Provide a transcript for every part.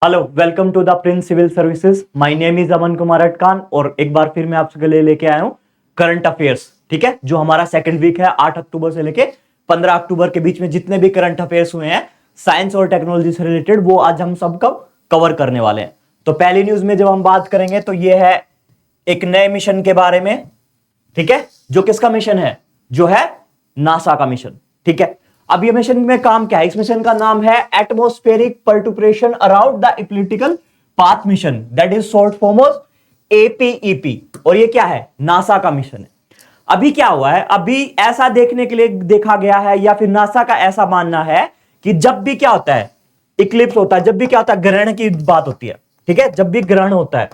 Hello, welcome to the prince civil services. My name is Aman Kumar अटकान और एक बार फिर मैं आपके लिए लेके आया हूं करंट अफेयर्स। ठीक है, जो हमारा सेकंड वीक है 8 अक्टूबर से लेके 15 अक्टूबर के बीच में जितने भी करंट अफेयर्स हुए हैं साइंस और टेक्नोलॉजी से रिलेटेड, वो आज हम सबको कवर करने वाले हैं। तो पहली न्यूज में जब हम बात करेंगे तो ये है एक नए मिशन के बारे में। ठीक है, जो किसका मिशन है? जो है नासा का मिशन। ठीक है, अब ये मिशन में काम क्या है? इस मिशन का नाम है atmospheric perturbation around the elliptical path mission, that is short form of APEP. और ये क्या है? नासा का मिशन है। अभी क्या हुआ है? अभी ऐसा देखने के लिए देखा गया है, या फिर नासा का ऐसा मानना है कि जब भी क्या होता है, इक्लिप्स होता है, जब भी क्या होता है, ग्रहण की बात होती है। ठीक है, जब भी ग्रहण होता है,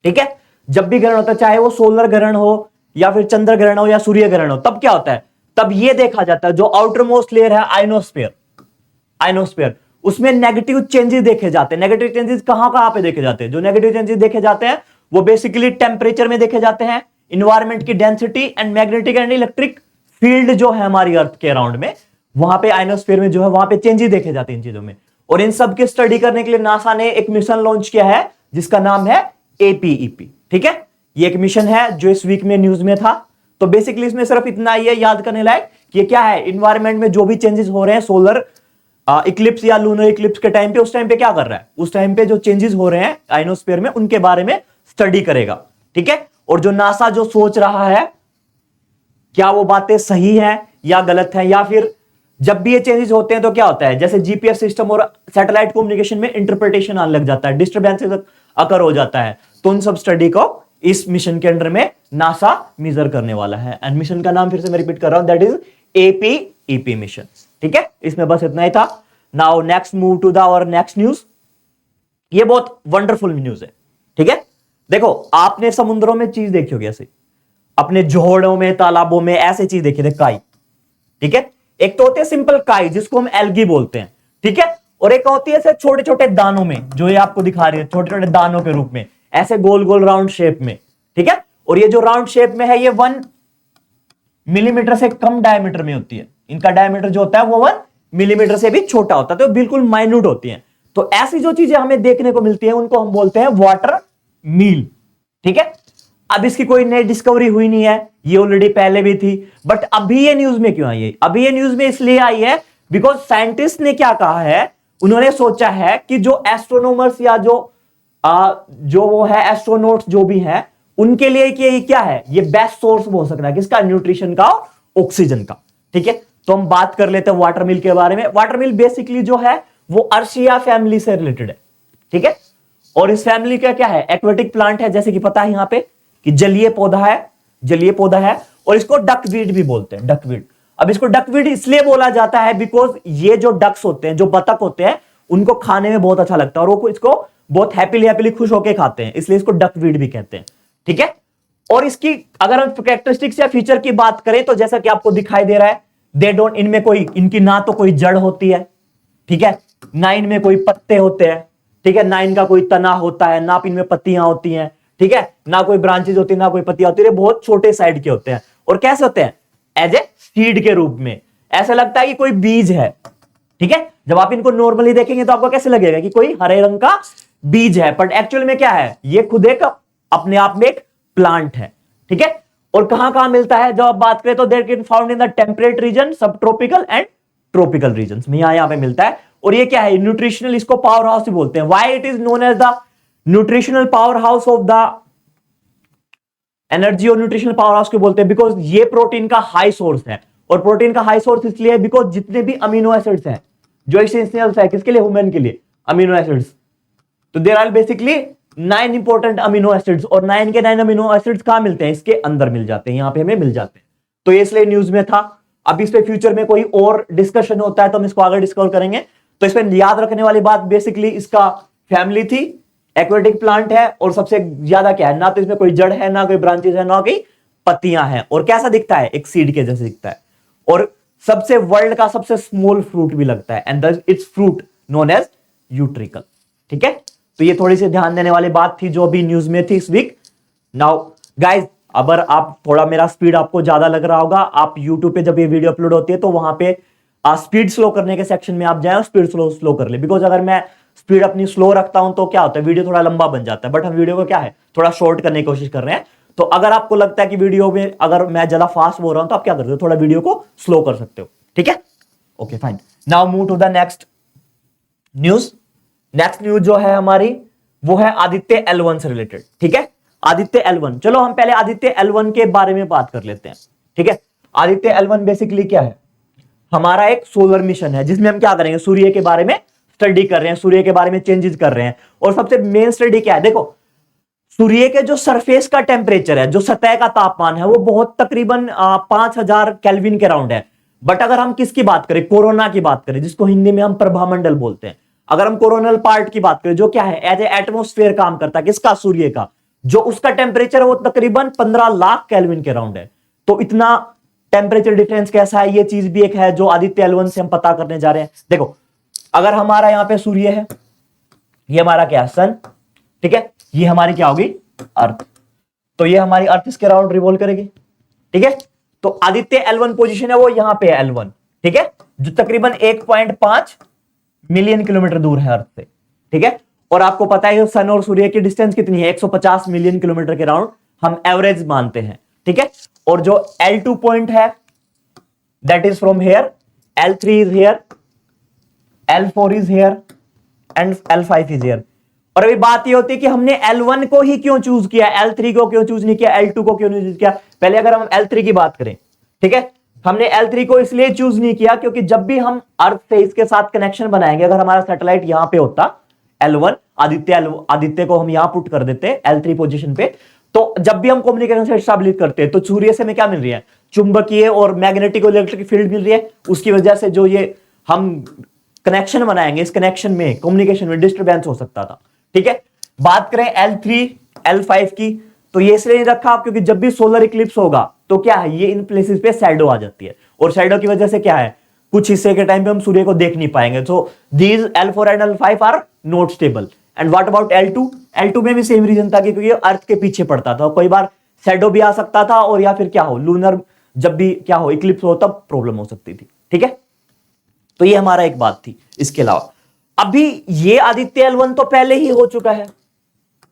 ठीक है, जब भी ग्रहण होता है, चाहे वो सोलर ग्रहण हो या फिर चंद्र ग्रहण हो या सूर्य ग्रहण हो, तब क्या होता है? तब ये देखा जाता है जो आउटर मोस्ट लेयर है आइनोस्फेयर, आइनोस्फेयर, उसमें नेगेटिव चेंजेस देखे जाते हैं। नेगेटिव चेंजेस कहां कहां पे देखे जाते हैं? जो नेगेटिव चेंजेस देखे जाते हैं वो बेसिकली टेम्परेचर में देखे जाते हैं, इन्वायरमेंट की density and magnetic and electric field जो है हमारी अर्थ के अराउंड में, वहां पे आइनोस्फेयर में जो है वहां पे चेंजेस देखे जाते हैं इन चीजों में। और इन सब की स्टडी करने के लिए नासा ने एक मिशन लॉन्च किया है जिसका नाम है एपीईपी। ठीक है, ये एक मिशन है जो इस वीक में न्यूज में था। तो बेसिकली इसमें सिर्फ इतना ही है याद करने लायक कि क्या है, इन्वायरमेंट में जो भी चेंजेस हो रहे हैं सोलर इक्लिप्स या लूनर इक्लिप्स के टाइम पे, उस टाइम पे क्या कर रहा है, उस टाइम पे जो चेंजेस हो रहे हैं आइनोस्फीयर में, उनके बारे में स्टडी करेगा। ठीक है, और जो नासा जो सोच रहा है, क्या वो बातें सही हैं या गलत है, या फिर जब भी ये चेंजेस होते हैं तो क्या होता है, जैसे जीपीएस सिस्टम और सैटेलाइट कम्युनिकेशन में इंटरप्रिटेशन आने लग जाता है, डिस्टर्बेंसेस अकर हो जाता है। तो उन सब स्टडी को इस मिशन के अंडर में नासा मेजर करने वाला है। एंड मिशन का नाम फिर से मैं रिपीट कर रहा हूं, दैट इज एपीईपी मिशन। ठीक है, इसमें बस इतना ही था। Now next move to the our next news. ये बहुत वंडरफुल न्यूज है। ठीक है, देखो आपने समुद्रों में चीज देखी होगी ऐसे, अपने जोड़ों में तालाबों में ऐसे चीज देखी थी, काई। ठीक है, एक तो होती है सिंपल काई जिसको हम एल्गी बोलते हैं। ठीक है, और एक होती है छोटे छोटे दानों में, जो ये आपको दिखा रही है, छोटे छोटे दानों के रूप में, ऐसे गोल गोल राउंड शेप में। ठीक है, और ये जो राउंड शेप में है ये 1 मिलीमीटर से कम डायमीटर में होती है। इनका डायमीटर जो होता है वो 1 मिलीमीटर से भी छोटा होता है, तो बिल्कुल माइन्यूट होती है। तो ऐसी जो चीजें हमें देखने को मिलती है उनको हम बोलते हैं वाटर मील। ठीक है, अब इसकी कोई नई डिस्कवरी हुई नहीं है, ये ऑलरेडी पहले भी थी, बट अभी ये न्यूज में क्यों आई है? अभी ये न्यूज में इसलिए आई है बिकॉज साइंटिस्ट ने क्या कहा है, उन्होंने सोचा है कि जो एस्ट्रोनॉमर्स या जो वो है एस्ट्रोनॉट्स जो भी हैं, उनके लिए कि क्या है, ये बेस्ट सोर्स हो सकता है किसका? न्यूट्रिशन का, ऑक्सीजन का। ठीक है, तो हम बात कर लेते हैं वाटर मिल के बारे में। वाटर मिल बेसिकली जो है वो अर्शिया फैमिली से रिलेटेड है। ठीक है, और इस फैमिली का क्या है, एक्वेटिक प्लांट है, जैसे कि पता है यहां पे कि जलीय पौधा है, जलीय पौधा है, और इसको डकवीड भी बोलते हैं, डकवीड। अब इसको डकवीड इसलिए बोला जाता है बिकॉज ये जो डक्स होते हैं, जो बतख होते हैं, उनको खाने में बहुत अच्छा लगता है और वो इसको बहुत हैप्पीली खुश होकर खाते हैं, इसलिए इसको डकवीड भी कहते हैं। ठीक है, और इसकी अगर हम कैरेक्टरिस्टिक्स या फीचर की बात करें तो जैसा कि आपको दिखाई दे रहा है, दे डोंट, इनमें कोई, इनकी ना तो कोई जड़ होती है, ठीक है, ना इनमें कोई पत्ते होते हैं, ठीक है, ना इनका कोई तना होता है, ना इनमें पत्तियां होती हैं, ठीक है, ना कोई ब्रांचेज होती है, ना कोई पत्तियां होती है, बहुत छोटे साइड के होते हैं। और कैसे होते हैं? एज ए सीड के रूप में, ऐसा लगता है कि कोई बीज है। ठीक है, जब आप इनको नॉर्मली देखेंगे तो आपको कैसे लगेगा कि कोई हरे रंग का बीज है, बट एक्चुअल में क्या है, ये खुद एक अपने आप में एक प्लांट है। ठीक है, और कहां कहां मिलता है जब आप बात करें तो there can found in the temperate region, subtropical and tropical regions में, यहां पे मिलता है। और ये क्या है, न्यूट्रिशनल, इसको पावर हाउस भी बोलते हैं। Why it is known as the nutritional power house of the energy, और न्यूट्रिशनल पावर हाउस क्यों बोलते हैं? बिकॉज ये प्रोटीन का हाई सोर्स है। और प्रोटीन का हाई सोर्स इसलिए है बिकॉज जितने भी अमीनो एसिड्स हैं जो एसेंशियल है किसके लिए, ह्यूमन के लिए, अमीनो एसिड्स, तो there are basically 9 important amino acids, और 9 के 9 अमीनो एसिड्स कहां मिलते हैं? इसके अंदर मिल जाते हैं, यहां पे हमें मिल जाते हैं। तो ये इसलिए न्यूज में था। अब इस पे फ्यूचर में कोई और डिस्कशन होता है तो हम इसको आगे डिस्कवर करेंगे। तो इस पर याद रखने वाली बात बेसिकली इसका फैमिली थी, एक्वेटिक प्लांट है, और सबसे ज्यादा क्या है, ना तो इसमें कोई जड़ है, ना कोई ब्रांचेस है, ना कोई पत्तियां हैं, और कैसा दिखता है, एक सीड के जैसे दिखता है, और सबसे वर्ल्ड का सबसे स्मॉल फ्रूट भी लगता है, and it's fruit known as utricle. ठीक है, तो ये थोड़ी सी ध्यान देने वाली बात थी जो अभी न्यूज में थी इस वीक। नाउ गाइज, अगर आप थोड़ा, मेरा स्पीड आपको ज्यादा लग रहा होगा, आप यूट्यूब पे जब ये वीडियो अपलोड होती है तो वहां पे स्पीड स्लो करने के सेक्शन में आप जाए, स्पीड स्लो कर ले, बिकॉज अगर मैं स्पीड अपनी स्लो रखता हूं तो क्या होता है, वीडियो थोड़ा लंबा बन जाता है, बट हम वीडियो को क्या है थोड़ा शॉर्ट करने की कोशिश कर रहे हैं। तो अगर आपको लगता है कि वीडियो में अगर मैं ज्यादा फास्ट बोल रहा हूं तो आप क्या करते हो, थोड़ा वीडियो को स्लो कर सकते हो, ठीक है। Okay fine, now move to the next news. Next news जो है हमारी वो है आदित्य L1 से रिलेटेड, ठीक है। आदित्य L1, चलो हम पहले आदित्य L1 के बारे में बात कर लेते हैं, ठीक है। आदित्य L1 बेसिकली क्या है, हमारा एक सोलर मिशन है जिसमें हम क्या करेंगे, सूर्य के बारे में स्टडी कर रहे हैं, सूर्य के बारे में चेंजेस कर रहे हैं। और सबसे मेन स्टडी क्या है, देखो सूर्य के जो सरफेस का टेम्परेचर है, जो सतह का तापमान है, वो बहुत तकरीबन 5000 केल्विन के राउंड है। बट अगर हम किसकी बात करें, कोरोना की बात करें, जिसको हिंदी में हम प्रभामंडल बोलते हैं, अगर हम कोरोनल पार्ट की बात करें जो क्या है एज ए एटमोस्फेयर काम करता है, किसका, सूर्य का, जो उसका टेम्परेचर है वो तकरीबन 15 लाख केल्विन के राउंड है। तो इतना टेम्परेचर डिफरेंस कैसा है, ये चीज भी एक है जो आदित्य L1 से हम पता करने जा रहे हैं। देखो अगर हमारा यहां पे सूर्य है, ये हमारा क्या है, सन, ठीक है, ये हमारी क्या होगी, अर्थ। तो ये हमारी अर्थ इसके राउंड रिवॉल्व करेगी, ठीक है। तो आदित्य L1 पोजीशन है वो यहां पे है L1, ठीक है, जो तकरीबन 1.5 मिलियन किलोमीटर दूर है अर्थ से, ठीक है। और आपको पता है सन और सूर्य की डिस्टेंस कितनी है, 150 मिलियन किलोमीटर के राउंड हम एवरेज मानते हैं, ठीक है। और जो L2 पॉइंट है that is from here, L3 is here, L4 is here and L5 is here. और अभी बात ये होती है कि हमने L1 को ही क्यों चूज किया, L3 को क्यों चूज नहीं किया, L2 को क्यों नहीं चूज किया। पहले अगर हम L3 की बात करें, ठीक है, हमने L3 को इसलिए चूज नहीं किया क्योंकि जब भी हम अर्थ से इसके साथ कनेक्शन बनाएंगे, अगर हमारा सैटेलाइट यहां पे होता L1, आदित्य को हम यहां पुट कर देते L3 पोजीशन पे, तो जब भी हम कम्युनिकेशन से स्टैब्लिश करते हैं तो सूर्य से हमें क्या मिल रही है, चुंबकीय और मैग्नेटिक और इलेक्ट्रिक फील्ड मिल रही है। उसकी वजह से जो ये हम कनेक्शन बनाएंगे, इस कनेक्शन में कम्युनिकेशन में डिस्टर्बेंस हो सकता था, ठीक है। बात करें L3 L5 की, तो ये इसलिए नहीं रखा क्योंकि जब भी सोलर इक्लिप्स होगा तो क्या है, ये इन प्लेसेस पे शैडो आ जाती है, और शैडो की वजह से क्या है, कुछ हिस्से के टाइम पे हम सूर्य को देख नहीं पाएंगे। So these L4 and L5 are not stable. And what about L2, L2 में भी सेम रीजन था क्योंकि ये अर्थ के पीछे पड़ता था, कई बार शैडो भी आ सकता था, और या फिर क्या हो, लूनर जब भी क्या हो इक्लिप्स हो तब प्रॉब्लम हो सकती थी, ठीक है। तो ये हमारा एक बात थी। इसके अलावा अभी ये आदित्य L1 तो पहले ही हो चुका है,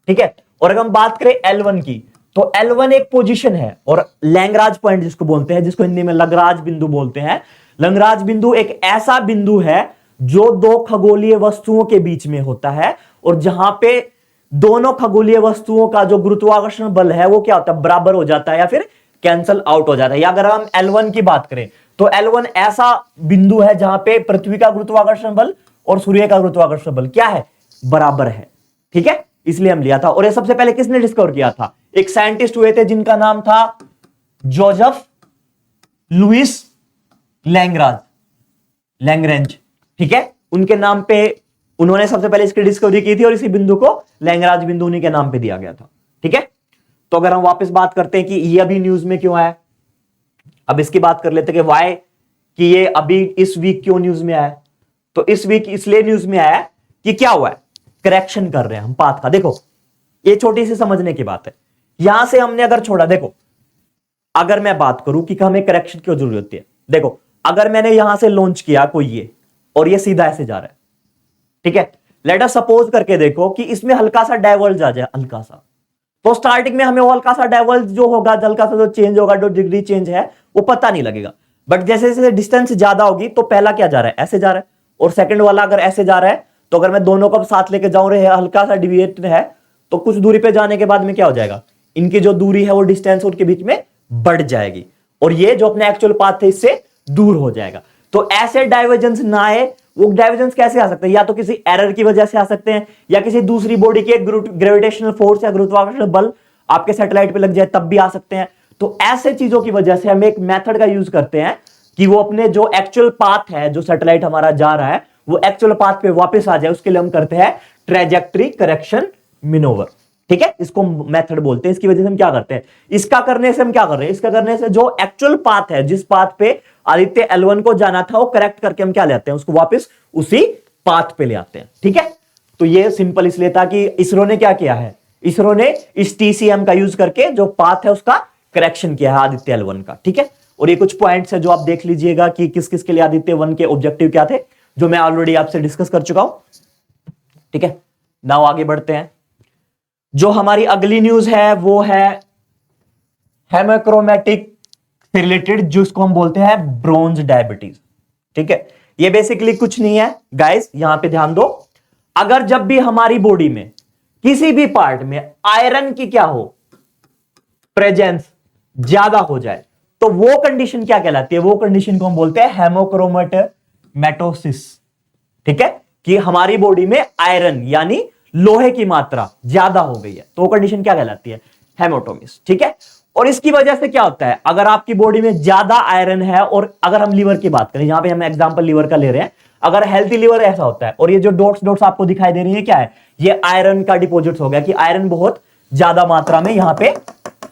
ठीक है। और अगर हम बात करें L1 की, तो L1 एक पोजीशन है, और लैंग्राज पॉइंट जिसको बोलते हैं, जिसको हिंदी में लग्रांज बिंदु बोलते हैं। लग्रांज बिंदु एक ऐसा बिंदु है जो दो खगोलीय वस्तुओं के बीच में होता है, और जहां पे दोनों खगोलीय वस्तुओं का जो गुरुत्वाकर्षण बल है वो क्या होता है, बराबर हो जाता है या फिर कैंसल आउट हो जाता है। या अगर हम L1 की बात करें तो L1 ऐसा बिंदु है जहां पे पृथ्वी का गुरुत्वाकर्षण बल और सूर्य का गुरुत्वाकर्षण बल क्या है, बराबर है, ठीक है। इसलिए हम लिया था। और ये सबसे पहले किसने डिस्कवर किया था, एक साइंटिस्ट हुए थे जिनका नाम था जोसेफ लुइस लैग्रांज, ठीक है। उनके नाम पे उन्होंने सबसे पहले इसकी डिस्कवरी की थी, और इसी बिंदु को लैग्रांज बिंदु उन्हीं के नाम पे दिया गया था, ठीक है। तो अगर हम वापस बात करते हैं कि ये अभी न्यूज में क्यों आया, अब इसकी बात कर लेते हैं कि वाई, कि ये अभी इस वीक क्यों न्यूज में आया। तो इस वीक इसलिए न्यूज में आया कि क्या हुआ है, करेक्शन कर रहे हैं हम पाथ का। देखो ये छोटी सी समझने की बात है, यहां से हमने अगर छोड़ा, देखो अगर मैं बात करूं कि हमें करेक्शन क्यों जरूरत होती है, देखो अगर मैंने यहां से लॉन्च किया कोई ये, और ये सीधा ऐसे जा रहा है, ठीक है। लेट अस सपोज करके देखो कि इसमें हल्का सा डाइवर्ज आ जाए, हल्का सा, तो स्टार्टिंग में हमें वो हल्का सा डाइवर्ज जो होगा, हल्का सा जो चेंज होगा, जो डिग्री चेंज है वो पता नहीं लगेगा। बट जैसे जैसे डिस्टेंस ज्यादा होगी तो पहला क्या जा रहा है, ऐसे जा रहा है, और सेकंड वाला अगर ऐसे जा रहा है, तो अगर मैं दोनों को साथ लेके जाऊं रहे हल्का सा डिविएट है, तो कुछ दूरी पे जाने के बाद में क्या हो जाएगा, इनकी जो दूरी है वो डिस्टेंस उनके बीच में बढ़ जाएगी, और ये जो अपने एक्चुअल पाथ थे इससे दूर हो जाएगा। तो ऐसे डाइवर्जेंस ना आए, वो डाइवर्जेंस कैसे आ सकते हैं, या तो किसी एरर की वजह से आ सकते हैं, या किसी दूसरी बॉडी के ग्रेविटेशनल फोर्स या गुरुत्वाकर्षण बल आपके सैटेलाइट पे लग जाए तब भी आ सकते हैं। तो ऐसे चीजों की वजह से हम एक मेथड का यूज करते हैं कि वो अपने जो एक्चुअल पाथ है, जो सैटेलाइट हमारा जा रहा है वो एक्चुअल पाथ पे वापस आ जाए, उसके लिए हम करते हैं ट्रेजेक्टरी करेक्शन मैनोवर, ठीक है। इसको मेथड बोलते हैं। इसकी वजह से हम क्या करते हैं, इसका करने से हम क्या कर रहे हैं, इसका करने से जो एक्चुअल पाथ है, जिस पाथ पे आदित्य L1 को जाना था, वो करेक्ट करके हम क्या लेते हैं, उसको वापस उसी पाथ पे ले आते हैं, ठीक है। तो ये सिंपल इसलिए था कि इसरो ने क्या किया है, इसरो ने इस TCM का यूज करके जो पाथ है उसका करेक्शन किया है आदित्य L1 का, ठीक है। और ये कुछ पॉइंट्स है जो आप देख लीजिएगा कि किस किस के लिए आदित्य 1 के ऑब्जेक्टिव क्या थे, जो मैं ऑलरेडी आपसे डिस्कस कर चुका हूं। ठीक है, नाउ आगे बढ़ते हैं। जो हमारी अगली न्यूज है वो है हेमोक्रोमेटिक से रिलेटेड, जिसको हम बोलते हैं ब्रोंज डायबिटीज। ठीक है, ये बेसिकली कुछ नहीं है गाइस, यहां पे ध्यान दो। अगर जब भी हमारी बॉडी में किसी भी पार्ट में आयरन की क्या हो, प्रेजेंस ज्यादा हो जाए, तो वो कंडीशन क्या कहलाती है? वो कंडीशन को हम बोलते हैं हेमोक्रोमेटोसिस। ठीक है, कि हमारी बॉडी में आयरन यानी लोहे की मात्रा ज्यादा हो गई है, तो वो कंडीशन क्या कहलाती है? हेमोटोसिस। ठीक है, और इसकी वजह से क्या होता है? अगर आपकी बॉडी में ज्यादा आयरन है, और अगर हम लीवर की बात करें, यहां पे हम एग्जांपल लीवर का ले रहे हैं, अगर हेल्थी लीवर ऐसा होता है, और ये जो डॉट्स डॉट्स आपको दिखाई दे रही है क्या है? ये आयरन का डिपॉजिट हो गया, कि आयरन बहुत ज्यादा मात्रा में यहां पे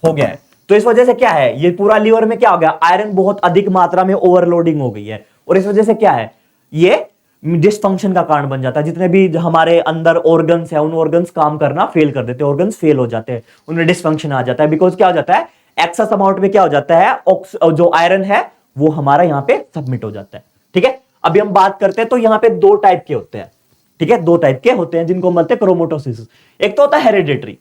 हो गया है। तो इस वजह से क्या है, ये पूरा लीवर में क्या हो गया? आयरन बहुत अधिक मात्रा में ओवरलोडिंग हो गई है, और इस वजह से क्या है, ये डिसफंक्शन का कारण बन जाता है। जितने भी हमारे अंदर ऑर्गन्स है, उन ऑर्गन्स काम करना फेल कर देते हैं, ऑर्गन्स फेल हो जाते हैं, उनमें डिसफंक्शन आ जाता है। बिकॉज क्या हो जाता है, एक्सेस अमाउंट में क्या हो जाता है, जो आयरन है वो हमारा यहां पे सबमिट हो जाता है। ठीक है, अभी हम बात करते हैं, तो यहां पे दो टाइप के होते हैं। ठीक है, दो टाइप के होते हैं जिनको बोलते हैं क्रोमोटोसिस। एक तो होता है हेरिडेटरी।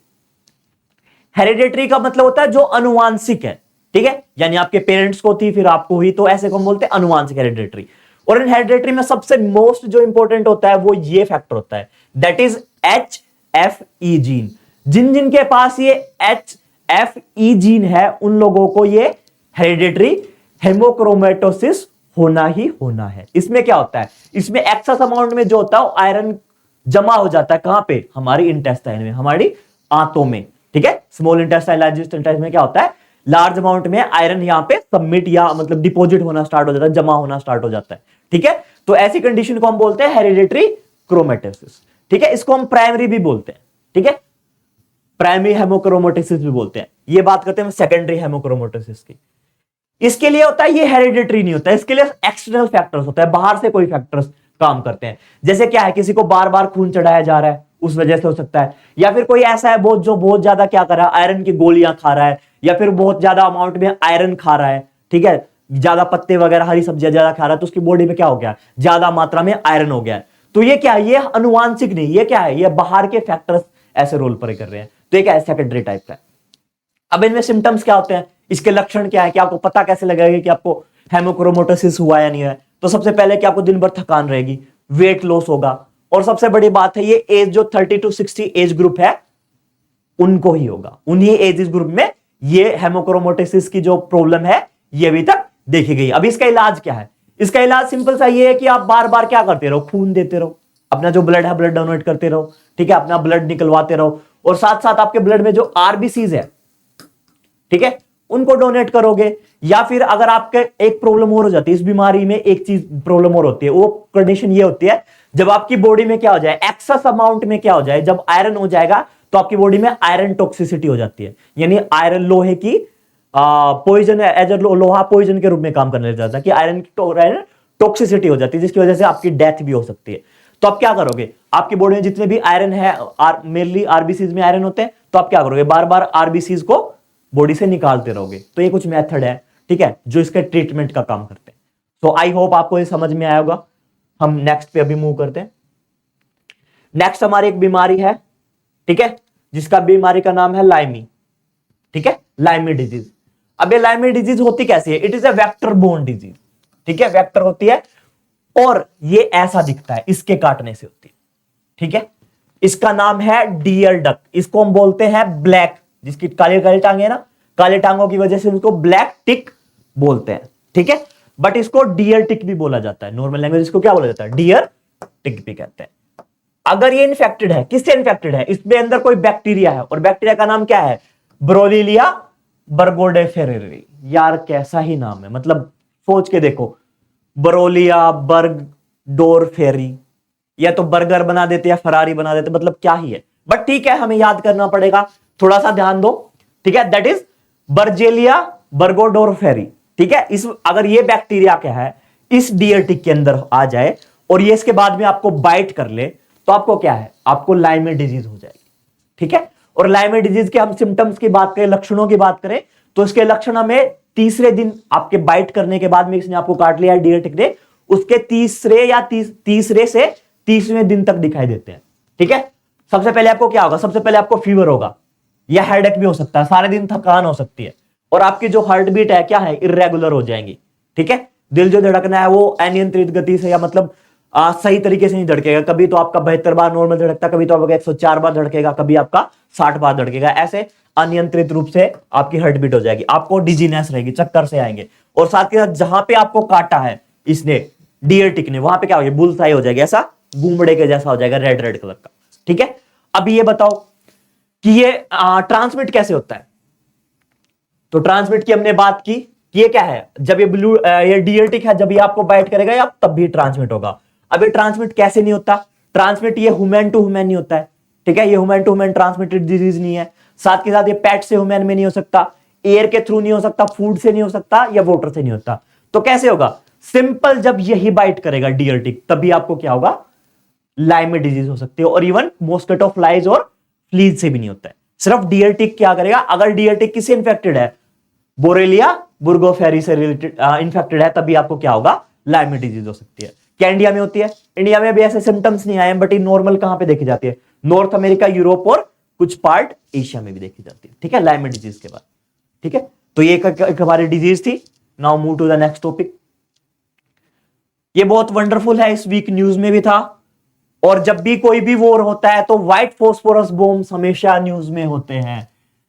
हेरिडेटरी का मतलब होता है जो अनुवांशिक है। ठीक है, यानी आपके पेरेंट्स को थी, फिर आपको हुई, तो ऐसे को हम बोलते हैं अनुवांशिक हेरिडेटरी। और इन हेरिडेटरी में सबसे मोस्ट जो इंपॉर्टेंट होता है वो ये फैक्टर होता है, दैट इज HFE जीन। जिन जिन के पास ये HFE जीन है, उन लोगों को ये हेरिडेटरी हेमोक्रोमेटोसिस होना ही होना है। इसमें क्या होता है, इसमें एक्सेस अमाउंट में जो होता है आयरन जमा हो जाता है, कहां पे? हमारी इंटेस्टाइन में, हमारी आंतों में। ठीक है, स्मॉल इंटेस्टाइन, लार्ज इंटेस्टाइन में क्या होता है, लार्ज अमाउंट में आयरन यहां पे सबमिट या मतलब डिपॉजिट होना स्टार्ट हो जाता है, जमा होना स्टार्ट हो जाता है। ठीक है, तो ऐसी कंडीशन को हम बोलते हैं हेरिडेटरी क्रोमेटोसिस। ठीक है, इसको हम प्राइमरी भी बोलते हैं। ठीक है, प्राइमरी हेमोक्रोमेटोसिस भी बोलते हैं। ये बात करते हैं सेकेंडरी हेमोक्रोमेटोसिस की। इसके लिए होता है, ये हेरिडेटरी नहीं होता है, इसके लिए एक्सटर्नल फैक्टर्स होता है, बाहर से कोई फैक्टर्स काम करते हैं। जैसे क्या है, किसी को बार बार खून चढ़ाया जा रहा है, उस वजह से हो सकता है। या फिर कोई ऐसा है जो बहुत ज्यादा क्या कर रहा है, आयरन की गोलियां खा रहा है, या फिर बहुत ज्यादा अमाउंट में आयरन खा रहा है। ठीक है, ज्यादा पत्ते वगैरह हरी सब्जियां ज्यादा खा रहा है, तो उसकी बॉडी में क्या हो गया, ज्यादा मात्रा में आयरन हो गया है। तो ये क्या है, ये अनुवांशिक नहीं, ये क्या है, ये बाहर के फैक्टर्स ऐसे रोल प्ले कर रहे हैं। तो ये क्या है, सेकेंडरी टाइप का है। अब इनमें सिम्टम्स क्या होते हैं, इसके लक्षण क्या है, कि आपको पता कैसे लगेगा कि आपको हेमोक्रोमेटोसिस हुआ या नहीं है? तो सबसे पहले कि आपको दिन भर थकान रहेगी, वेट लॉस होगा, और सबसे बड़ी बात है, ये एज जो 30 to 60 एज ग्रुप है, उनको ही होगा। उन्हीं एज ग्रुप में ये हेमोक्रोमेटोसिस की जो प्रॉब्लम है, ये अभी तक देखी गई। अब इसका इलाज क्या है? इसका इलाज सिंपल सा ये है कि आप बार बार क्या करते रहो, खून देते रहो, अपना जो ब्लड है ब्लड डोनेट करते रहो। ठीक है, अपना ब्लड निकलवाते रहो, और साथ साथ आपके ब्लड में जो आरबीसीज है, ठीक है, उनको डोनेट करोगे। या फिर अगर आपके एक प्रॉब्लम और हो जाती है, इस बीमारी में एक चीज प्रॉब्लम और होती है, वो कंडीशन ये होती है, जब आपकी बॉडी में क्या हो जाए, एक्सेस अमाउंट में क्या हो जाए, जब आयरन हो जाएगा, तो आपकी बॉडी में आयरन टॉक्सिसिटी हो जाती है। यानी आयरन लोहे की पॉइजन, एज लोहा पॉइजन के रूप में काम करने लग जाता है, कि आयरन की टॉक्सिसिटी हो जाती है, जिसकी वजह से आपकी डेथ भी हो सकती है। तो आप क्या करोगे, आपकी बॉडी में जितने भी आयरन है, मेनली आरबीसीज में आयरन होते हैं, तो आप क्या करोगे, बार बार आरबीसीज को बॉडी से निकालते रहोगे। तो ये कुछ मेथड है, ठीक है, जो इसके ट्रीटमेंट का काम करते हैं। तो आई होप आपको ये समझ में आया होगा। हम नेक्स्ट पे अभी मूव करते हैं। नेक्स्ट हमारी एक बीमारी है, ठीक है, जिसका बीमारी का नाम है लाइमी। ठीक है, लाइमी डिजीज। अब ये लाइमी डिजीज होती कैसी है? It is a vector borne disease. ठीक है, वेक्टर होती है, और ये ऐसा दिखता है, इसके काटने से होती है। ठीक है, इसका नाम है डियर डक। इसको हम बोलते हैं ब्लैक, जिसकी काली काली टांगे है ना, काले टांगों की वजह से उसको ब्लैक टिक बोलते हैं। ठीक है, बट इसको डियर टिक भी बोला जाता है। नॉर्मल लैंग्वेज इसको क्या बोला जाता है, डियर टिक भी कहते हैं। अगर ये इन्फेक्टेड है, किससे इन्फेक्टेड है, इसमें अंदर कोई बैक्टीरिया है, और बैक्टीरिया का नाम क्या है, ब्रोलीलिया बर्गोडेफेरेरी। यार कैसा ही नाम है, मतलब सोच के देखो, ब्रोलिया बर्गडोरफेरी, या तो बर्गर बना देते या फरारी बना देते, मतलब क्या ही है। बट ठीक है, हमें याद करना पड़ेगा, थोड़ा सा ध्यान दो। ठीक है, दैट इज बर्जेलिया बर्गोडोरफेरी। ठीक है, इस अगर ये बैक्टीरिया क्या है, इस डियर टिक के अंदर आ जाए, और ये इसके बाद में आपको बाइट कर ले, तो आपको क्या है, आपको लाइमी डिजीज हो जाएगी। ठीक है, और लाइमी डिजीज के हम सिम्टम्स की बात करें, लक्षणों की बात करें, तो इसके लक्षण हमें तीसरे दिन, आपके बाइट करने के बाद में इसने आपको काट लिया डियर टिक ने, उसके तीसरे या तीसरे से 30वें दिन तक दिखाई देते हैं। ठीक है। सबसे पहले आपको क्या होगा, सबसे पहले आपको फीवर होगा या हेडेक भी हो सकता है, सारे दिन थकान हो सकती है, और आपकी जो हार्ट बीट है क्या है, इरेगुलर हो जाएंगी। ठीक है, दिल जो धड़कना है वो अनियंत्रित गति से या मतलब सही तरीके से नहीं धड़केगा। कभी तो आपका 72 बार नॉर्मल धड़कता, कभी तो आपका 104 बार धड़केगा, कभी आपका 60 बार धड़केगा। ऐसे अनियंत्रित रूप से आपकी हार्ट बीट हो जाएगी, आपको डिजीनेस रहेगी, चक्कर से आएंगे। और साथ के साथ जहां पे आपको काटा है इसने, डियर टिक ने, वहां पे क्या हो गया, बुलसाई हो जाएगी, ऐसा गुमड़े के जैसा हो जाएगा, रेड रेड कलर का। ठीक है, अब ये बताओ कि ये ट्रांसमिट कैसे होता है। तो ट्रांसमिट की हमने बात की कि ये क्या है, जब ये ब्लू ये डियर्टिक है, जब ये आपको बाइट करेगा या तब भी ट्रांसमिट होगा। अब ये ट्रांसमिट कैसे नहीं होता, ट्रांसमिट ये ह्यूमन टू ह्यूमन नहीं होता है। ठीक है, ये human to human transmitted disease नहीं है। साथ के साथ ये पेट से ह्यूमन में नहीं हो सकता, एयर के थ्रू नहीं हो सकता, फूड से नहीं हो सकता, या वाटर से नहीं होता। तो कैसे होगा, सिंपल, जब यही बाइट करेगा डियर्टिक, तभी आपको क्या होगा, लाइम डिजीज हो सकती है। और इवन मॉस्किटो फ्लाइज और फ्लीज से भी नहीं होता है। सिर्फ डियर्टिक क्या करेगा, अगर डियर्टिक किससे इंफेक्टेड है, बोरेलिया बुर्गोफेरी से रिलेटेड इंफेक्टेड है, तभी आपको क्या होगा, लाइम डिजीज हो सकती है। क्या इंडिया में होती है, इंडिया में भी ऐसे सिम्टम्स नहीं आए, बट ये नॉर्मल कहां पे देखी जाती है, नॉर्थ अमेरिका, यूरोप और कुछ पार्ट एशिया में भी देखी जाती है। ठीक है, लाइम डिजीज के बाद। ठीक है, तो ये एक हमारी डिजीज थी। Now move to the next topic. ये बहुत वंडरफुल है, इस वीक न्यूज में भी था। और जब भी कोई भी वॉर होता है तो व्हाइट फॉस्फोरस बॉम्ब्स हमेशा न्यूज में होते हैं।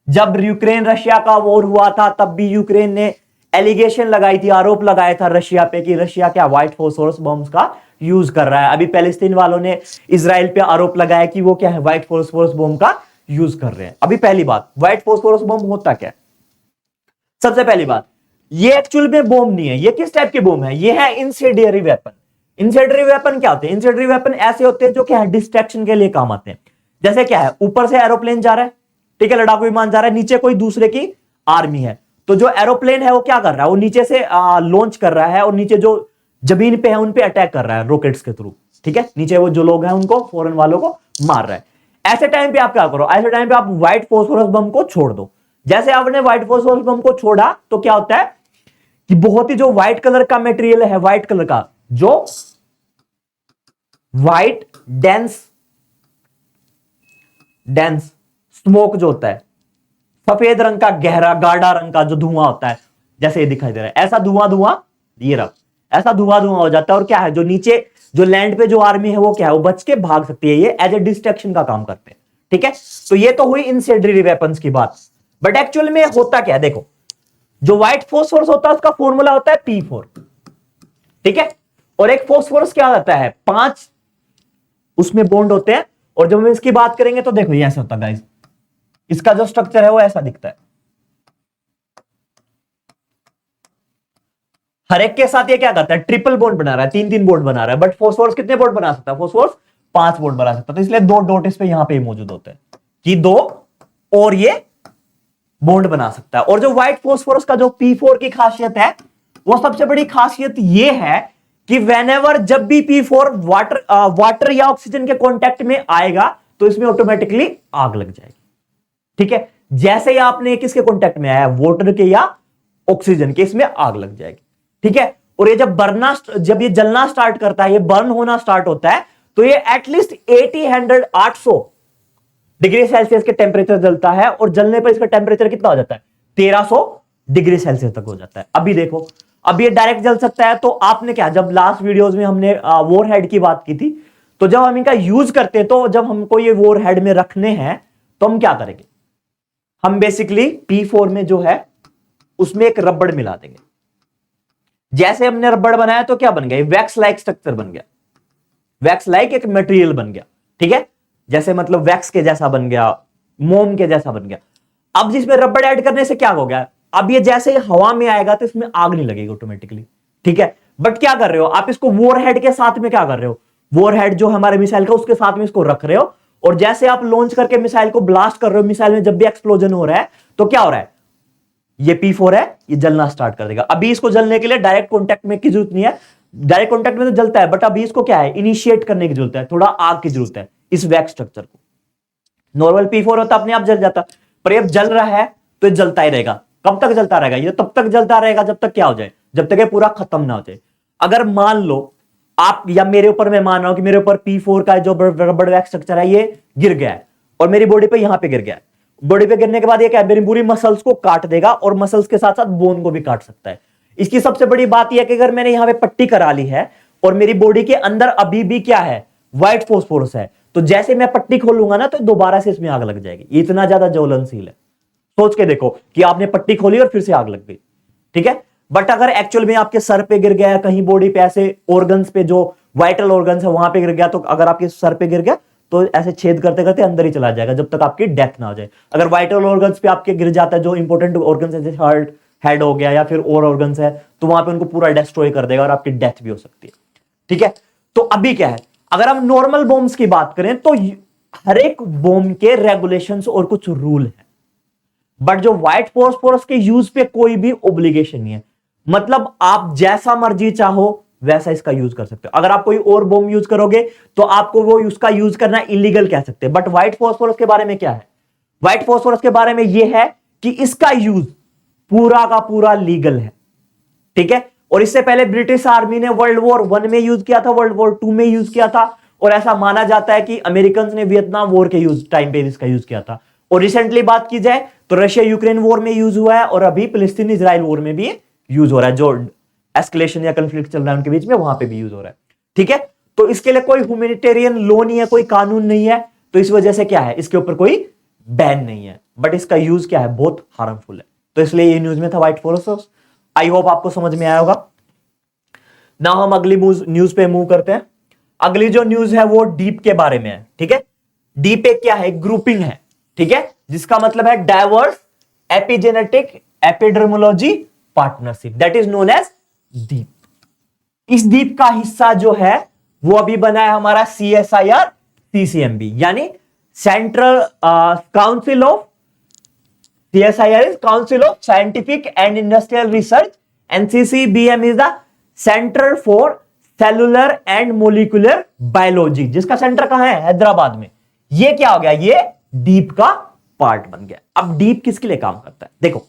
जब यूक्रेन रशिया का वॉर हुआ था, तब भी यूक्रेन ने एलिगेशन लगाई थी, आरोप लगाया था रशिया पे कि रशिया क्या व्हाइट फॉस्फोरस बॉम्ब्स का यूज कर रहा है। अभी पैलेस्टीन वालों ने इजराइल पे आरोप लगाया कि वो क्या है, व्हाइट फॉस्फोरस बॉम्ब का यूज कर रहे हैं। अभी पहली बात, व्हाइट फॉस्फोरस बॉम्ब होता क्या है। सबसे पहली बात, ये एक्चुअल में बॉम्ब नहीं है। ये किस टाइप के बॉम्ब है, ये है इंसेंडियरी वेपन। इंसेंडियरी वेपन क्या होते हैं, इंसेंडियरी वेपन ऐसे होते हैं जो क्या है, डिस्ट्रैक्शन के लिए काम आते हैं। जैसे क्या है, ऊपर से एरोप्लेन जा रहा है, ठीक है, लड़ाकू विमान जा रहा है, नीचे कोई दूसरे की आर्मी है, तो जो एरोप्लेन है वो क्या कर रहा है, वो नीचे से लॉन्च कर रहा है और नीचे जो जमीन पे है उन पे अटैक कर रहा है रॉकेट्स के थ्रू। ठीक है, नीचे वो जो लोग हैं उनको, फॉरेन वालों को मार रहा है। ऐसे टाइम पे आप क्या करो, ऐसे टाइम पे आप व्हाइट फॉस्फोरस बम को छोड़ दो। जैसे आपने व्हाइट फॉस्फोरस बम को छोड़ा तो क्या होता है कि बहुत ही जो व्हाइट कलर का मटेरियल है, व्हाइट कलर का जो व्हाइट डेंस स्मोक जो होता है, सफेद रंग का गहरा गाढ़ा रंग का जो धुआं होता है, जैसे ये दिखाई दे रहा है, ऐसा धुआं ये रहा, ऐसा धुआं हो जाता है। और क्या है, जो नीचे जो लैंड पे जो आर्मी है वो क्या है, वो बच के भाग सकती है। ये एज ए डिस्ट्रैक्शन का काम करते हैं। ठीक है, तो ये तो हुई इंसेंडियरी वेपन्स की बात। बट एक्चुअल में होता क्या है, देखो, जो व्हाइट फॉस्फोरस होता है उसका फॉर्मूला होता है P4। ठीक है, और एक फॉस्फोरस क्या होता है, 5 उसमें बॉन्ड होते हैं। और जब हम इसकी बात करेंगे तो देखो ये ऐसा होता है गाइस, इसका जो स्ट्रक्चर है वो ऐसा दिखता है। हर एक के साथ ये क्या करता है, ट्रिपल बॉन्ड बना रहा है, 3-3 बॉन्ड बना रहा है। बट फॉस्फोरस कितने बॉन्ड बना सकता है, फॉस्फोरस 5 बॉन्ड बना सकता है। तो इसलिए 2 डॉट इस पे यहां पे मौजूद होते हैं कि 2 और ये बॉन्ड बना सकता है। और जो व्हाइट फॉस्फोरस का जो P4 की खासियत है, वो सबसे बड़ी खासियत ये है कि व्हेनेवर जब भी P4 वाटर या ऑक्सीजन के कांटेक्ट में आएगा तो इसमें ऑटोमेटिकली आग लग जाएगी। ठीक है, जैसे ही आपने किसके कांटेक्ट में आया, वाटर के या ऑक्सीजन के, इसमें आग लग जाएगी। ठीक है, और ये जब ये जलना स्टार्ट करता है, ये बर्न होना स्टार्ट होता है, तो ये एटलीस्ट 800 डिग्री सेल्सियस के टेम्परेचर जलता है। और जलने पर इसका टेम्परेचर कितना हो जाता है, 1300 डिग्री सेल्सियस तक हो जाता है। अभी देखो, अब ये डायरेक्ट जल सकता है। तो आपने क्या, जब लास्ट वीडियोस में हमने वॉर हेड की बात की थी, तो जब हम इनका यूज करते हैं, तो जब हमको ये वॉर हेड में रखने हैं तो हम क्या करेंगे, हम बेसिकली P4 में जो है उसमें एक रबड़ मिला देंगे। जैसे हमने रबड़ बनाया तो क्या बन गया, वैक्स लाइक स्ट्रक्चर बन गया, वैक्स लाइक एक मटेरियल बन गया। ठीक है, जैसे मतलब वैक्स के जैसा बन गया, मोम के जैसा बन गया। अब जिसमें रबड़ ऐड करने से क्या हो गया, अब ये जैसे ही हवा में आएगा तो इसमें आग नहीं लगेगी ऑटोमेटिकली। ठीक है, बट क्या कर रहे हो आप, इसको वॉर हेड के साथ में क्या कर रहे हो, वॉर हेड जो हमारे मिसाइल का, उसके साथ में इसको रख रहे हो। और जैसे आप लॉन्च करके मिसाइल को ब्लास्ट कर रहे हो, मिसाइल में जब भी एक्सप्लोजन हो रहा है तो क्या हो रहा है, ये P4 है, ये जलना स्टार्ट कर देगा। अभी इसको जलने के लिए डायरेक्ट कॉन्टैक्ट में की जरूरत नहीं है, डायरेक्ट कॉन्टैक्ट में तो जलता है, बट अभी इसको क्या है, इनिशिएट करने की जरूरत है, थोड़ा आग की जरूरत है इस वैक्स स्ट्रक्चर को। नॉर्मल P4 होता अपने आप जल जाता, पर ये जल रहा है तो ये जलता ही रहेगा। कब तक जलता रहेगा, ये तब तक जलता रहेगा जब तक क्या हो जाए, जब तक ये पूरा खत्म ना हो जाए। अगर मान लो आप या मेरे ऊपर मैं मान रहा हूं कि मेरे ऊपर P4 का जो ब्लड वैक्स स्ट्रक्चर है ये गिर गया है और मेरी बॉडी पे यहां पे गिर गया है। बॉडी पे गिरने के बाद ये क्या है, मेरी पूरी मसल्स को काट देगा और मसल्स के साथ साथ बोन को भी काट सकता है। इसकी सबसे बड़ी बात यह है कि अगर मैंने यहां पे पट्टी करा ली है और मेरी बॉडी के अंदर अभी भी क्या है, व्हाइट फोस्फोरस है, तो जैसे मैं पट्टी खोलूंगा ना तो दोबारा से इसमें आग लग जाएगी। ये इतना ज्यादा ज्वलनशील है। सोच के देखो कि आपने पट्टी खोली और फिर से आग लग गई, ठीक है। बट अगर एक्चुअल में आपके सर पे गिर गया है, कहीं बॉडी पे ऐसे ऑर्गन्स पे जो वाइटल ऑर्गन्स है वहां पे गिर गया, तो अगर आपके सर पे गिर गया तो ऐसे छेद करते करते अंदर ही चला जाएगा जब तक आपकी डेथ ना हो जाए। अगर वाइटल ऑर्गन्स पे आपके गिर जाता है, जो इंपॉर्टेंट ऑर्गन्स है जैसे हार्ट, हेड हो गया या फिर और ऑर्गन्स है, तो वहां पे उनको पूरा डिस्ट्रॉय कर देगा और आपकी डेथ भी हो सकती है, ठीक है। तो अभी क्या है, अगर हम नॉर्मल बॉम्ब्स की बात करें तो हर एक बॉम्ब के रेगुलेशंस और कुछ रूल है, बट जो व्हाइट फोस्फोरस के यूज पे कोई भी ऑब्लिगेशन नहीं है। मतलब आप जैसा मर्जी चाहो वैसा इसका यूज कर सकते हो। अगर आप कोई और बॉम्ब यूज करोगे तो आपको वो उसका यूज करना इलीगल कह सकते हैं। बट व्हाइट फोस्फोरस के बारे में क्या है, व्हाइट फोस्फोरस के बारे में यह है कि इसका यूज पूरा का पूरा लीगल है, ठीक है। और इससे पहले ब्रिटिश आर्मी ने वर्ल्ड वॉर 1 में यूज किया था, वर्ल्ड वॉर 2 में यूज किया था, और ऐसा माना जाता है कि अमेरिकन ने वियतनाम वॉर के यूज टाइम पे इसका यूज किया था। और रिसेंटली बात की जाए तो रशिया यूक्रेन वॉर में यूज हुआ है और अभी फिलिस्तीन इजराइल वॉर में भी यूज हो रहा है। जो एस्केलेशन या कंफ्लिक्ट चल रहा है उनके बीच में, वहां पे भी यूज हो रहा है, ठीक है। तो इसके लिए कोई ह्यूमैनिटेरियन लॉ नहीं है, कोई कानून नहीं है, तो इस वजह से क्या है, इसके ऊपर कोई बैन नहीं है। बट इसका यूज क्या है, बहुत हार्मफुल है। तो इसलिए ये न्यूज में था व्हाइट फोस्फोरस। आई होप आपको समझ में आया होगा। ना हम अगली न्यूज पे मूव करते हैं। अगली जो न्यूज है वो डीप के बारे में है, ठीक है। डीप एक क्या है, ग्रुपिंग है, ठीक है, जिसका मतलब है diverse epigenetic epidemiology partnership, that is known as DEEP. इस डीप का हिस्सा जो है वो अभी बना है हमारा CSIR CCMB, यानी central council of, CSIR is Council of Scientific and Industrial Research and CCBM is the Center for Cellular and Molecular Biology, जिसका सेंटर कहां है, हैदराबाद में। ये क्या हो गया, ये डीप का पार्ट बन गया। अब डीप किसके लिए काम करता है, देखो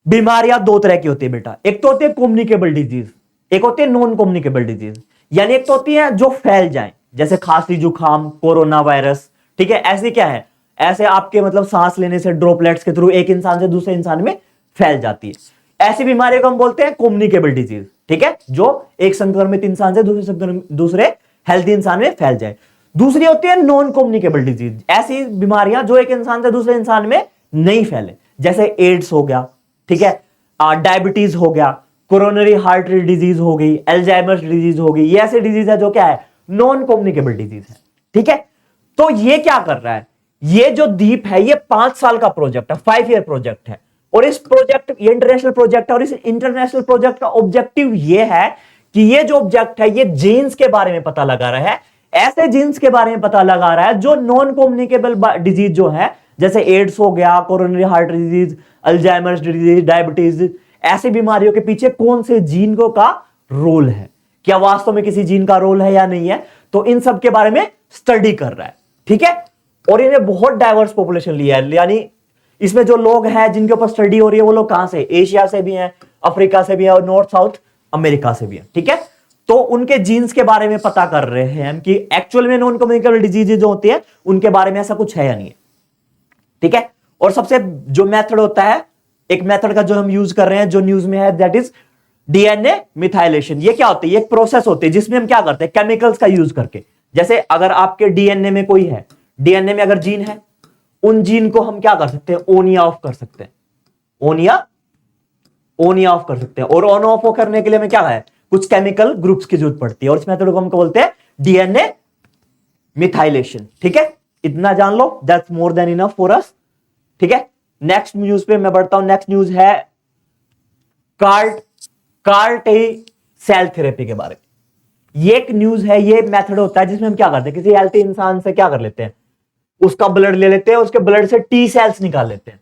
बीमारियां दो तरह की होती है बेटा, एक तो होती है कम्युनिकेबल डिजीज, एक होती है नॉन कम्युनिकेबल डिजीज। यानी एक तो होती है जो फैल जाए, जैसे खांसी जुकाम कोरोना वायरस, ठीक है। ऐसी क्या है, ऐसे आपके मतलब सांस लेने से ड्रॉपलेट्स के थ्रू एक इंसान से दूसरे इंसान में फैल जाती है। ऐसी बीमारियों को हम बोलते हैं कम्युनिकेबल डिजीज, ठीक है, जो एक संक्रमित इंसान से दूसरे हेल्थी इंसान में फैल जाए। दूसरी होती है नॉन कम्युनिकेबल डिजीज, ऐसी बीमारियां जो एक इंसान से दूसरे इंसान में नहीं फैले, जैसे एड्स हो गया, ठीक है, डायबिटीज हो गया, कोरोनरी हार्ट डिजीज हो गई, अल्जाइमर्स डिजीज हो गई। ये ऐसी डिजीज है जो क्या है, नॉन कम्युनिकेबल डिजीज है, ठीक है। तो ये क्या कर रहा है, ये जो दीप है ये 5 साल का प्रोजेक्ट है, 5 ईयर प्रोजेक्ट है। और इस प्रोजेक्ट, ये इंटरनेशनल प्रोजेक्ट है, और इस इंटरनेशनल प्रोजेक्ट का ऑब्जेक्टिव ये है कि ये जो ऑब्जेक्ट है ये जीन्स के बारे में पता लगा रहा है, ऐसे जीन्स के बारे में पता लगा रहा है जो नॉन कम्युनिकेबल डिजीज जो है, जैसे एड्स हो गया, coronary heart disease, Alzheimer's disease, diabetes, ऐसी बीमारियों के पीछे कौन से जीन को का रोल है, क्या वास्तव में किसी जीन का रोल है या नहीं है, तो इन सब के बारे में स्टडी कर रहा है, ठीक है। और इन्हें बहुत डाइवर्स पॉपुलेशन लिया है, यानी इसमें जो लोग हैं जिनके ऊपर स्टडी हो रही है वो लोग कहां से, एशिया से भी हैं, अफ्रीका से भी है और नॉर्थ साउथ अमेरिका से भी है, ठीक है। तो उनके जीन्स के बारे में पता कर रहे हैं कि एक्चुअल में नॉन कम्युनिकेबल डिजीज जो होती है उनके बारे में ऐसा कुछ है या नहीं है, ठीक है। और सबसे जो मेथड होता है, एक मेथड का जो हम यूज कर रहे हैं जो न्यूज में है, दैट इज डीएनए मिथाइलेशन। ये क्या होती है, एक प्रोसेस होती है जिसमें हम क्या करते हैं, केमिकल्स का यूज करके, जैसे अगर आपके डीएनए में कोई है, डीएनए में अगर जीन है, उन जीन को हम क्या कर सकते हैं, ऑन या ऑफ कर सकते हैं, ऑन या ऑफ कर सकते हैं। और ऑन ऑफ करने के लिए हमें क्या है, कुछ केमिकल ग्रुप्स की जरूरत पड़ती है, और इस मेथड को हम बोलते हैं डीएनए मिथाइलेशन, ठीक है। इतना जान लो, that's more than enough for us, ठीक है। नेक्स्ट न्यूज पे मैं बढ़ता हूं। नेक्स्ट न्यूज है कार्ट सेल थेरेपी के बारे में। ये एक न्यूज है, ये मेथड होता है जिसमें हम क्या करते हैं, किसी हेल्थी इंसान से क्या कर लेते हैं, उसका ब्लड ले लेते हैं, उसके ब्लड से टी सेल्स निकाल लेते हैं,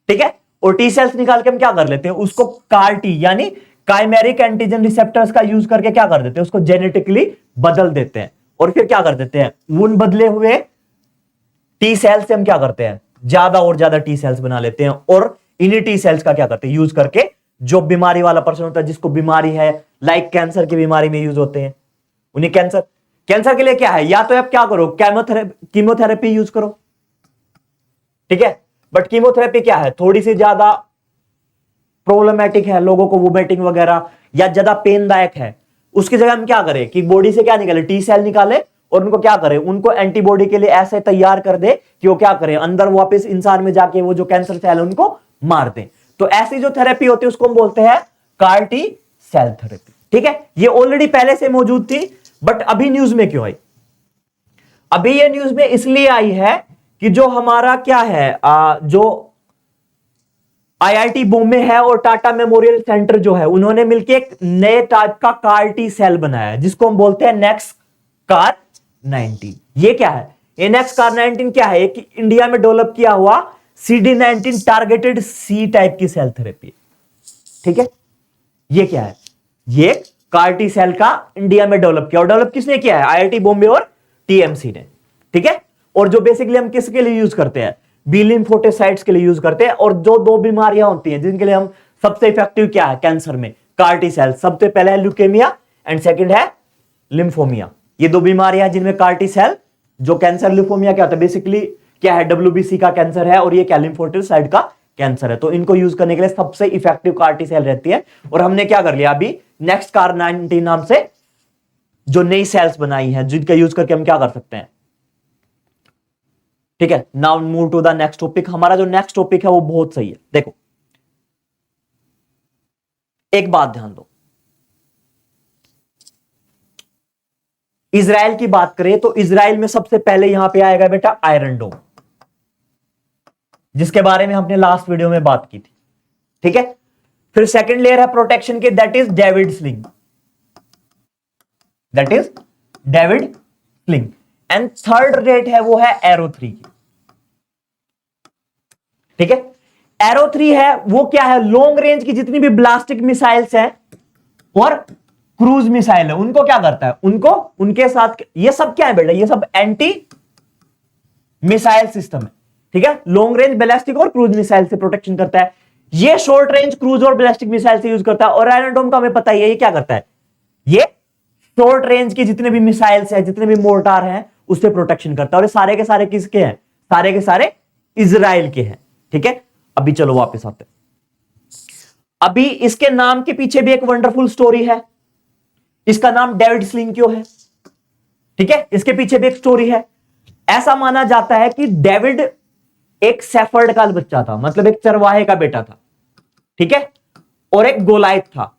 ठीक है। और टी सेल्स निकाल के हम क्या कर लेते हैं, उसको कार टी यानी काइमेरिक एंटीजन रिसेप्टर्स का यूज करके क्या कर देते हैं, उसको जेनेटिकली बदल देते हैं। और फिर क्या कर देते हैं, उन बदले हुए टी सेल्स से हम क्या करते हैं, ज्यादा और ज्यादा टी सेल्स बना लेते हैं। और इन्हीं टी सेल्स का क्या करते हैं, यूज करके जो बीमारी वाला पर्सन होता है, जिसको बीमारी है, लाइक कैंसर की बीमारी में यूज होते हैं, उन्हें कैंसर, कैंसर के लिए क्या है, या तो आप क्या करो, कीमोथेरेपी यूज करो, ठीक है। बट कीमोथेरेपी क्या है, थोड़ी सी ज्यादा प्रॉब्लमेटिक है, लोगों को वोमिटिंग वगैरह या ज्यादा पेनदायक है। उसकी जगह हम क्या करें कि बॉडी से क्या निकाले, टी सेल निकाले, और उनको क्या करें, उनको एंटीबॉडी के लिए ऐसे तैयार कर दे कि वो क्या करें, अंदर वापस इंसान में जाके वो जो कैंसर सेल है उनको मार दें। तो ऐसी जो थेरेपी होती है उसको हम बोलते हैं कार टी सेल थेरेपी, ठीक है। ये ऑलरेडी पहले से मौजूद थी, बट अभी न्यूज में क्यों आई, अभी ये न्यूज में इसलिए आई है कि जो हमारा क्या है, जो आईआईटी बॉम्बे है और टाटा मेमोरियल सेंटर जो है, उन्होंने मिलकर एक नए टाइप का कार टी सेल बनाया है जिसको हम बोलते हैं नेक्स्ट कार 19। ये क्या है, ये नेक्स्ट कार 19 क्या है, एक इंडिया में डेवलप किया हुआ CD19 टारगेटेड सी टाइप की सेल थेरेपी, ठीक है। ये क्या है, ये कार टी सेल का इंडिया में डेवलप किया, और डेवलप किसने किया है, आईआईटी बॉम्बे और टीएमसी ने, ठीक है। और जो बेसिकली हम किसके लिए यूज करते हैं, बी लिम्फोसाइट्स के लिए यूज करते हैं। और जो दो बीमारियां होती हैं जिनके लिए हम सबसे इफेक्टिव क्या है कैंसर में, कार टी सेल, सबसे पहले है ल्यूकेमिया एंड सेकंड है लिम्फोमिया। ये दो बीमारियां जिनमें कार टी सेल, जो कैंसर लिम्फोमिया क्या होता है, बेसिकली क्या है, WBC का कैंसर है, और ये क्या लिम्फोसाइट का कैंसर है। तो इनको यूज करने के लिए सबसे इफेक्टिव कार टी सेल रहती है। और हमने क्या कर लिया अभी, नेक्स्ट कार 19 नाम से जो नई सेल्स बनाई हैं जिनका यूज करके हम क्या कर सकते हैं, ठीक है। Now move to the next topic. हमारा जो नेक्स्ट टॉपिक है वो बहुत सही है। देखो एक बात ध्यान दो, इजराइल की बात करें तो इजराइल में सबसे पहले यहां पे आएगा बेटा आयरन डोम, जिसके बारे में हमने लास्ट वीडियो में बात की थी, ठीक है। फिर सेकंड लेयर है प्रोटेक्शन के, that is David sling, that is David sling. And third rate है वो है एरो 3 की, ठीक है। एरो 3 है वो क्या है, लॉन्ग रेंज की जितनी भी ब्लास्टिक मिसाइल्स हैं और क्रूज मिसाइल है उनको क्या करता है, उनको उनके साथ, ये सब क्या है बेटा, ये सब एंटी मिसाइल सिस्टम है, ठीक है। लॉन्ग रेंज बैलिस्टिक और क्रूज मिसाइल से प्रोटेक्शन करता है। ये शॉर्ट रेंज क्रूज और बैलिस्टिक मिसाइल से यूज करता है। और आयरन डोम का हमें पता ही है ये क्या करता है, ये शॉर्ट रेंज की जितने भी मिसाइल्स हैं, जितने भी मोर्टार हैं, उससे प्रोटेक्शन करता है। और ये सारे के सारे किसके हैं, सारे के सारे इजराइल के हैं, ठीक है। अभी चलो वापस आते हैं। अभी इसके नाम के पीछे भी एक वंडरफुल स्टोरी है। इसका नाम डेविड स्लिंग क्यों है, ठीक है, इसके पीछे भी एक स्टोरी है। ऐसा माना जाता है कि डेविड एक सेफर्ड का बच्चा था, मतलब एक चरवाहे का बेटा था, ठीक है। और एक गोलायत था।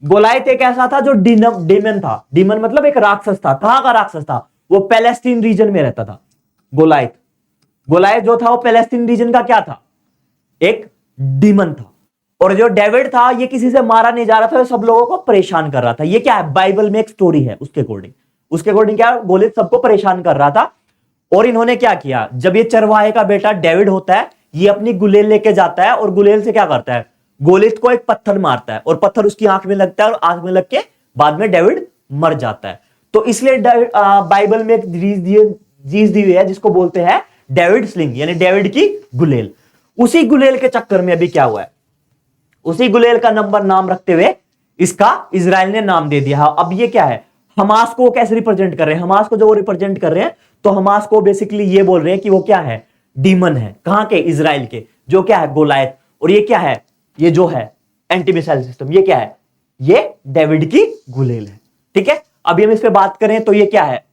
गोलायत एक ऐसा था जो डीमन था, डीमन मतलब एक राक्षस था। कहां का राक्षस था, वो पैलेस्टीन रीजन में रहता था। गोलायत, गोलायत जो था वो पैलेस्टीन रीजन का क्या था, एक डीमन था। और जो डेविड था ये किसी से मारा नहीं जा रहा था, सब लोगों को परेशान कर रहा था। ये क्या है, बाइबल में एक स्टोरी है, उसके अकॉर्डिंग क्या, गोलियत सबको परेशान कर रहा था। और इन्होंने क्या किया, जब ये चरवाहे का बेटा डेविड होता है, ये अपनी गुलेल लेके जाता है और गुलेल से क्या करता है, गोलियत को एक पत्थर मारता है और पत्थर उसकी आंख में लगता है और आंख में लग के बाद में डेविड मर जाता है। तो इसलिए बाइबल में एक चीज दी हुई है जिसको बोलते हैं डेविड स्लिंग, यानी डेविड की गुलेल। उसी गुलेल के चक्कर में अभी क्या हुआ है, उसी गुलेल का नाम रखते हुए इसका इजराइल ने नाम दे दिया। अब ये क्या है, हमास को कैसे रिप्रेजेंट कर रहे हैं, हमास को जो वो रिप्रेजेंट कर रहे हैं, तो हमास को बेसिकली ये बोल रहे हैं कि वो क्या है, डीमन है। कहां के, इजराइल के, जो क्या है गोलायत। और ये क्या है, ये जो है एंटी मिसाइल सिस्टम, ये क्या है, ये डेविड की गुलेल है, ठीक है। अभी हम इस पे बात करें तो ये क्या है,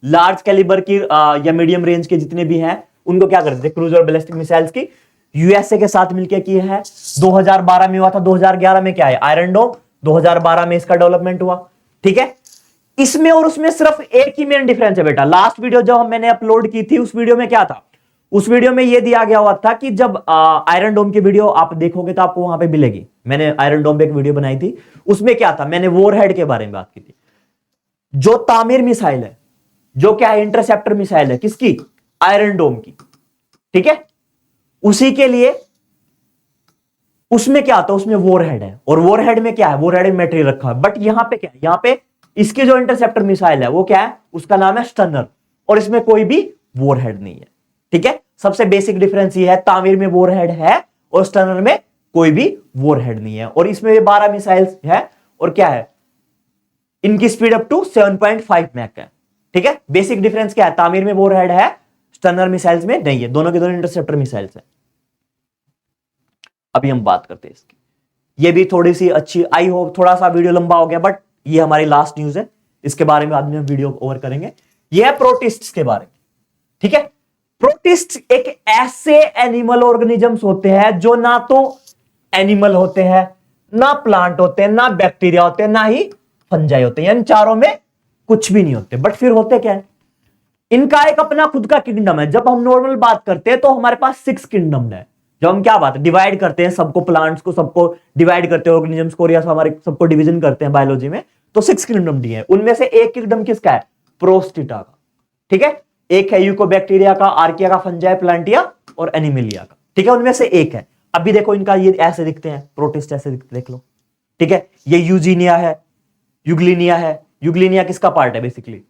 लार्ज कैलिबर की या मीडियम रेंज के जितने भी हैं उनको क्या करते थे, क्रूज और बैलिस्टिक मिसाइल्स की यूएसए के साथ मिलकर की है। 2012 में हुआ था, 2011 में क्या है, आयरन डोम, 2012 में इसका डेवलपमेंट हुआ, ठीक है। इसमें और उसमें सिर्फ एक ही मेन डिफरेंस है बेटा। लास्ट वीडियो जो मैंने अपलोड की थी उस वीडियो में क्या था, उस वीडियो में यह दिया गया हुआ था कि जब आयरन डोम की वीडियो आप देखोगे तो आपको वहां पे मिलेगी। मैंने आयरन डोम पे एक वीडियो बनाई थी, उसमें क्या था, मैंने वॉरहेड के बारे में बात की थी। जो तामीर मिसाइल है, जो क्या है, इंटरसेप्टर मिसाइल है, किसकी, आयरन डोम की, ठीक है। उसी के लिए उसमें क्या आता है, उसमें वॉरहेड है। और वॉरहेड में क्या है, वॉरहेड में मटेरियल रखा है। बट यहां पे क्या है, यहां पे इसकी जो इंटरसेप्टर मिसाइल है वो क्या है, उसका नाम है स्टनर, और इसमें कोई भी वॉरहेड नहीं है, ठीक है। सबसे बेसिक डिफरेंस ये है, तामीर में वॉरहेड है और स्टनर में कोई भी वॉरहेड नहीं है। और इसमें 12 मिसाइल्स है और क्या है, इनकी स्पीड अप टू 7.5 मैक है। ठीक है, बेसिक डिफरेंस क्या है, तामीर में वॉर हेड है, स्टर्नर मिसाइल्स में नहीं है, दोनों के दोनों इंटरसेप्टर मिसाइल्स है। अभी हम बात करते हैं इसकी, ये भी थोड़ी सी अच्छी, आई होप थोड़ा सा वीडियो लंबा हो गया, बट ये हमारी लास्ट न्यूज है, इसके बारे में बाद में हम वीडियो ओवर करेंगे। ये है प्रोटिस्ट्स के बारे में। ठीक है, प्रोटिस्ट एक ऐसे एनिमल ऑर्गेनिजम्स होते हैं जो ना तो एनिमल होते हैं, ना प्लांट होते हैं, ना बैक्टीरिया होते हैं, ना ही फंजाई होते हैं, यानी चारों में कुछ भी नहीं होते। बट फिर होते क्या है, इनका एक अपना खुद का किंगडम है। जब हम नॉर्मल बात करते हैं तो हमारे पास 6 किंगडम है। जब हम क्या बात डिवाइड करते हैं सबको, प्लांट्स को सबको डिवाइड करते हैं, ऑर्गेनिजम्स को, या हमारे सबको डिवीजन करते हैं बायोलॉजी में, तो 6 किंगडम दी है। उनमें से एक किंगडम किसका है, प्रोस्टिटा का। ठीक है, एक है यूकोबैक्टीरिया का, आर्किया का, फंजाई, प्लांटिया और एनिमिलिया का। ठीक है, उनमें से एक है। अभी देखो इनका ये ऐसे दिखते हैं, प्रोटिस्ट ऐसे दिखते, देख लो। ठीक है, ये यूजीनिया है, यूग्लिनिया है। यूग्लिनिया किसका पार्ट है, बेसिकली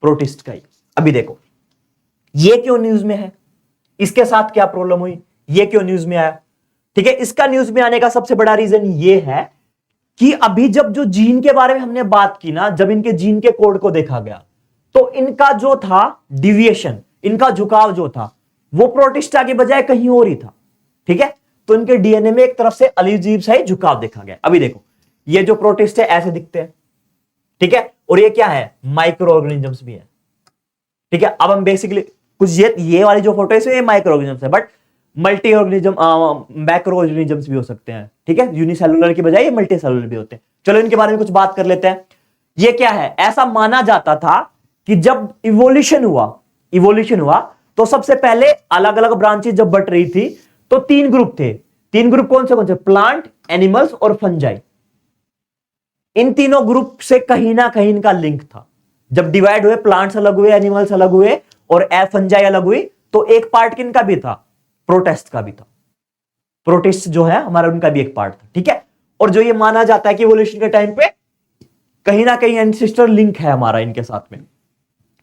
प्रोटिस्ट का ही। अभी देखो ये क्यों न्यूज में है, इसके साथ क्या प्रॉब्लम हुई, ये क्यों न्यूज में आया। ठीक है, इसका न्यूज में आने का सबसे बड़ा रीजन ये है कि अभी जब जो जीन के बारे में हमने बात की ना, जब इनके जीन के कोड को देखा गया तो इनका जो था डिविएशन, इनका झुकाव जो था वो प्रोटिस्टा के बजाय कहीं और ही था। ठीक है, तो इनके डीएनए में एक तरफ से अजीब सा ही झुकाव देखा गया। अभी देखो ये जो प्रोटिस्ट है ऐसे दिखते हैं। ठीक है, और ये क्या है, माइक्रो ऑर्गेनिजम्स भी है। ठीक है, अब हम बेसिकली कुछ ये वाली जो फोटो है इसमें माइक्रो ऑर्गेनिजम्स है, but multi organism, macro organisms भी हो सकते हैं। ठीक है, यूनिसेलुलर की बजाय ये मल्टी सेलुलर भी होते हैं। चलो इनके बारे में कुछ बात कर लेते हैं। ये क्या है, ऐसा माना जाता था कि जब इवोल्यूशन हुआ तो सबसे पहले अलग अलग ब्रांचेस जब बट रही थी तो 3 ग्रुप थे। 3 ग्रुप कौन से, प्लांट, एनिमल्स और फंजाई। इन तीनों ग्रुप से कहीं ना कहीं इनका लिंक था। जब डिवाइड हुए, प्लांट्स अलग हुए, एनिमल्स अलग हुए और फंजाई अलग हुई, तो एक पार्ट किनका भी था, प्रोटिस्ट का भी था। प्रोटिस्ट जो है हमारा, उनका भी एक पार्ट था। ठीक है, और जो ये माना जाता है कि इवोल्यूशन के टाइम पे कहीं ना कहीं एंसेस्टर लिंक है हमारा इनके साथ में।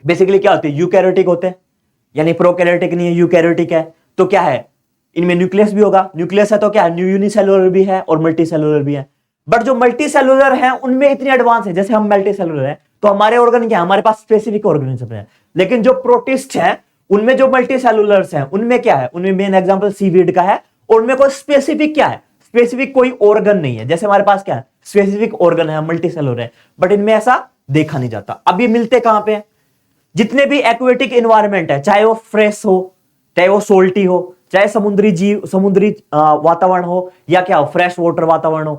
बेसिकली क्या होते हैं, यूकैरियोटिक होते हैं, यानी प्रोकैरियोटिक नहीं है, यूकैरियोटिक है। तो क्या है, इनमें न्यूक्लियस भी होगा, न्यूक्लियस है तो क्या है, यूनिसेलुलर भी है और मल्टी सेलुलर भी है। बट जो मल्टी सेलुलर है उनमें इतनी एडवांस है, जैसे हम मल्टी सेलुलर है तो हमारे ऑर्गन क्या है, हमारे पास स्पेसिफिक ऑर्गेनिज्म है। लेकिन जो प्रोटिस्ट है उनमें जो मल्टी सेलुलर्स हैं उनमें क्या है, उनमें मेन एग्जांपल सीवीड का है, और उनमें कोई स्पेसिफिक क्या है, स्पेसिफिक कोई ऑर्गन नहीं है। जैसे हमारे पास क्या है, स्पेसिफिक ऑर्गन है, मल्टी सेलुलर है, बट इनमें ऐसा देखा नहीं जाता। अब ये मिलते कहां पे हैं, जितने भी एक्वेटिक एनवायरनमेंट है, चाहे वो फ्रेश हो, चाहे वो सोल्टी हो, चाहे समुद्री वातावरण हो, या क्या हो, फ्रेश वाटर वातावरण हो,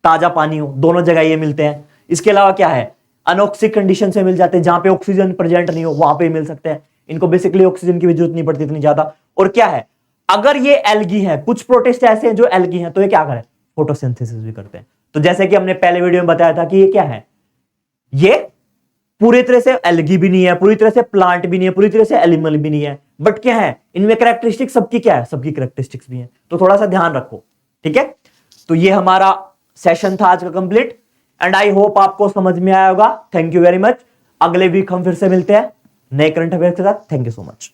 ताजा पानी हो, दोनों जगह ये मिलते हैं। इसके अलावा क्या है, अनऑक्सिक कंडीशन से मिल जाते हैं, जहां पे ऑक्सीजन प्रेजेंट नहीं हो वहां पे मिल सकते हैं। इनको बेसिकली ऑक्सीजन की भी जरूरत नहीं पड़ती इतनी ज्यादा। और क्या है, अगर ये एल्गी है, कुछ प्रोटिस्ट ऐसे हैं जो एल्गी हैं, तो ये क्या करें, फोटोसिंथेसिस भी करते हैं। तो जैसे कि हमने पहले वीडियो में बताया था कि ये क्या है, ये पूरी तरह से एल्गी भी नहीं है, पूरी तरह से प्लांट भी नहीं है, पूरी तरह से एनिमल भी नहीं है, बट क्या है, इनमें कैरेक्टरिस्टिक्स सबकी क्या है, सबकी कैरेक्टरिस्टिक्स भी है। तो थोड़ा सा ध्यान रखो। ठीक है, तो ये हमारा सेशन था आज का कंप्लीट, एंड आई होप आपको समझ में आया होगा। Thank you very much. अगले वीक हम फिर से मिलते हैं नए करंट अफेयर्स के साथ। Thank you so much.